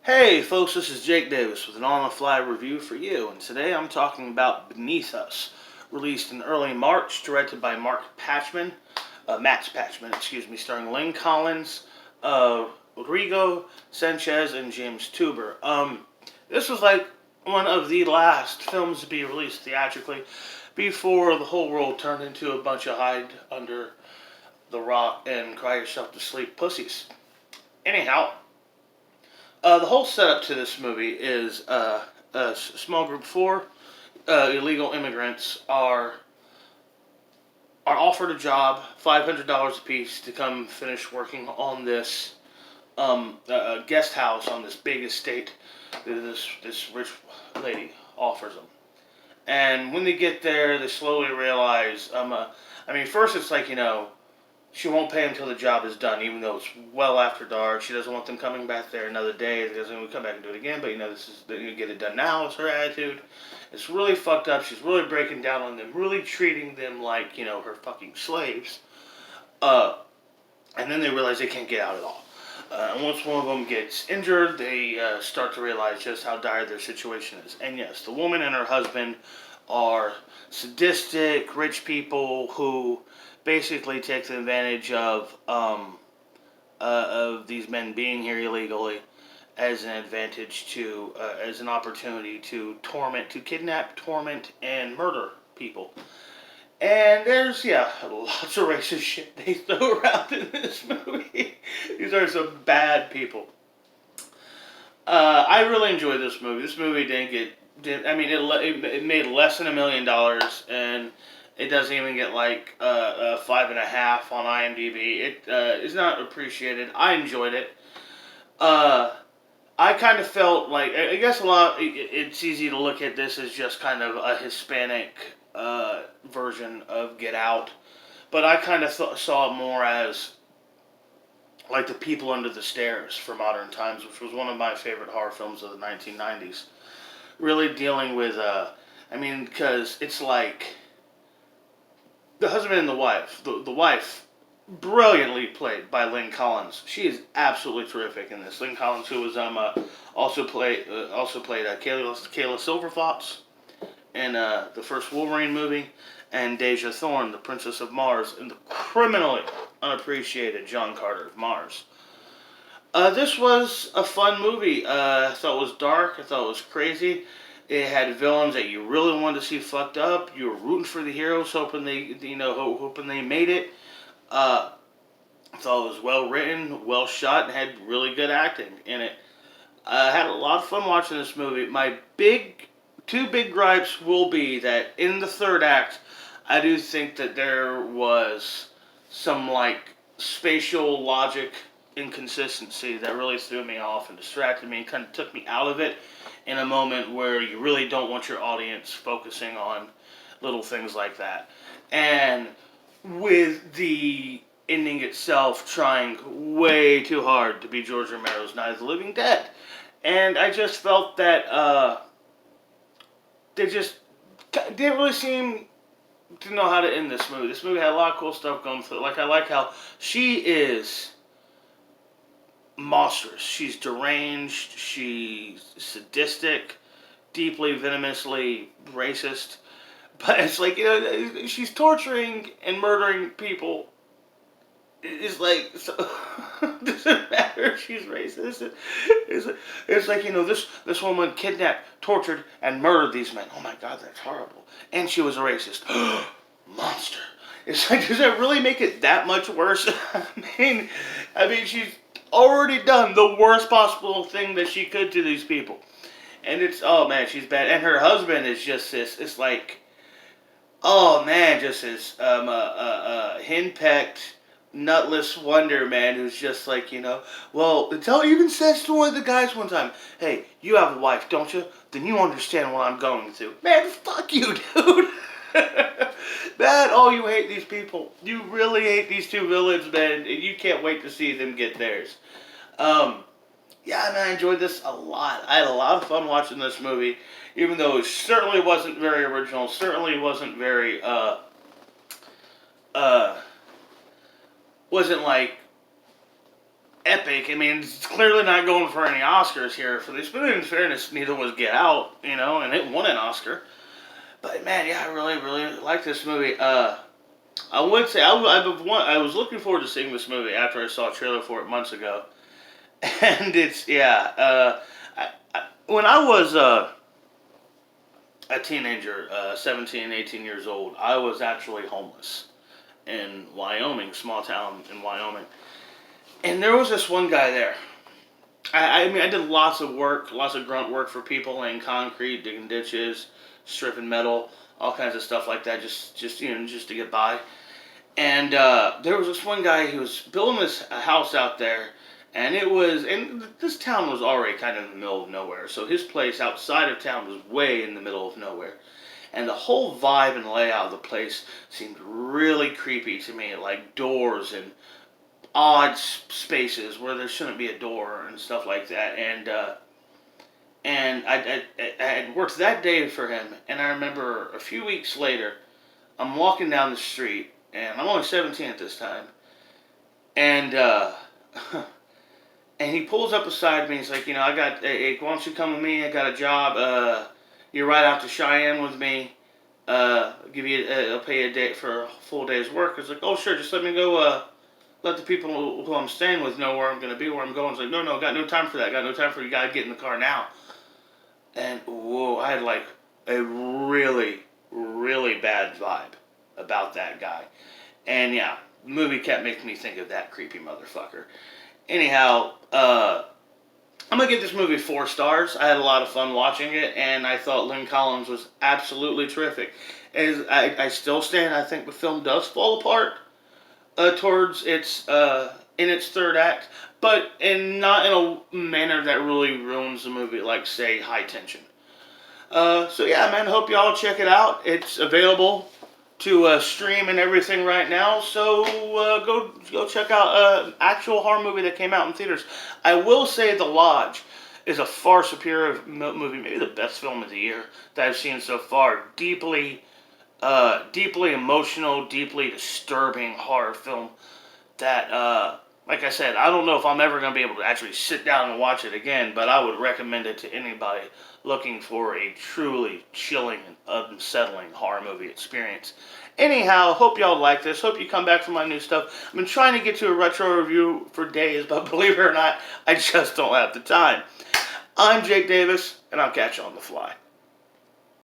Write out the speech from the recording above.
Hey folks, this is Jake Davis with an on-the-fly review for you, and today I'm talking about Beneath Us, released in early March, directed by Max Patchman, starring Lynn Collins, Rodrigo Sanchez, and James Tuber. This was like one of the last films to be released theatrically before the whole world turned into a bunch of hide under the rock and cry yourself to sleep pussies. Anyhow, the whole setup to this movie is a small group of four illegal immigrants are offered a job, $500 apiece, to come finish working on this guest house on this big estate that this rich lady offers them. And when they get there, they slowly realize. First it's like she won't pay until the job is done, even though it's well after dark. She doesn't want them coming back there another day. They doesn't want to come back and do it again. But this is you get it done now. Is her attitude. It's really fucked up. She's really breaking down on them, really treating them like her fucking slaves. Uh, and then they realize they can't get out at all. And once one of them gets injured, they start to realize just how dire their situation is. And yes, the woman and her husband are sadistic, rich people who basically take advantage of these men being here illegally as an advantage as an opportunity to kidnap, torment, and murder people. And there's, lots of racist shit they throw around in this movie. These are some bad people. I really enjoyed this movie. This movie it made less than $1 million, and it doesn't even get like 5.5 on IMDb. It is not appreciated. I enjoyed it. I kind of felt like, I guess it's easy to look at this as just kind of a Hispanic version of Get Out, but I kind of saw it more as like The People Under the Stairs for modern times, which was one of my favorite horror films of the 1990s. Really dealing with, because it's like the husband and the wife. The wife, brilliantly played by Lynn Collins. She is absolutely terrific in this. Lynn Collins, who was also played Kayla Silverfox in the first Wolverine movie, and Deja Thorne, the Princess of Mars, in the criminally unappreciated John Carter of Mars. This was a fun movie. I thought it was dark. I thought it was crazy. It had villains that you really wanted to see fucked up. You were rooting for the heroes, hoping they made it. I thought it was well written, well shot, and had really good acting in it. I had a lot of fun watching this movie. My two big gripes will be that in the third act, I do think that there was some spatial logic inconsistency that really threw me off and distracted me and kind of took me out of it in a moment where you really don't want your audience focusing on little things like that. And with the ending itself trying way too hard to be George Romero's Night of the Living Dead. And I just felt that they just didn't really seem to know how to end this movie. This movie had a lot of cool stuff going through it. I like how she is monstrous. She's deranged. She's sadistic, deeply, venomously racist. But it's like, she's torturing and murdering people. It's like, so, doesn't matter if she's racist. It's like, this woman kidnapped, tortured, and murdered these men. Oh my God, that's horrible. And she was a racist. Monster. It's like, does that really make it that much worse? I mean, she's already done the worst possible thing that she could to these people. And oh man, she's bad. And her husband is just this, it's like, oh man, just this henpecked, nutless wonder man who's just like, even says to one of the guys one time, hey, you have a wife, don't you? Then you understand what I'm going through. Man, fuck you, dude. Man, you hate these people. You really hate these two villains, man, and you can't wait to see them get theirs. I enjoyed this a lot. I had a lot of fun watching this movie, even though it certainly wasn't very original, certainly wasn't very, wasn't like epic. I mean, it's clearly not going for any Oscars here for this, but in fairness, neither was Get Out, and it won an Oscar. But man, yeah, I really, really like this movie. I would say I was looking forward to seeing this movie after I saw a trailer for it months ago, and it's yeah. When I was a teenager, 17, 18 years old, I was actually homeless in Wyoming, small town in Wyoming. And there was this one guy there. I mean, I did lots of work, lots of grunt work for people, laying concrete, digging ditches, stripping metal, all kinds of stuff like that, just to get by. And there was this one guy who was building this house out there, and this town was already kind of in the middle of nowhere. So his place outside of town was way in the middle of nowhere. And the whole vibe and layout of the place seemed really creepy to me, like doors and odd spaces where there shouldn't be a door and stuff like that. And I had worked that day for him, and I remember a few weeks later, I'm walking down the street, and I'm only 17 at this time, and and he pulls up beside me. He's like, I got, hey, why don't you come with me? I got a job. You're right out to Cheyenne with me. I'll pay you a day for a full day's work. I was like, oh sure, just let me go. Let the people who I'm staying with know where I'm going to be, where I'm going. It's like, no, got no time for that. Got no time for you. Got to get in the car now. And whoa, I had like a really, really bad vibe about that guy. And yeah, the movie kept making me think of that creepy motherfucker. Anyhow, I'm gonna give this movie 4 stars. I had a lot of fun watching it, and I thought Lynn Collins was absolutely terrific. As I still stand, I think the film does fall apart towards its in its third act, but not in a manner that really ruins the movie, like say High Tension. So yeah, man, hope y'all check it out. It's available to stream and everything right now. So go check out an actual horror movie that came out in theaters. I will say The Lodge is a far superior movie, maybe the best film of the year that I've seen so far. Deeply emotional, deeply disturbing horror film that, like I said, I don't know if I'm ever going to be able to actually sit down and watch it again, but I would recommend it to anybody looking for a truly chilling and unsettling horror movie experience. Anyhow, hope y'all like this. Hope you come back for my new stuff. I've been trying to get to a retro review for days, but believe it or not, I just don't have the time. I'm Jake Davis, and I'll catch you on the fly.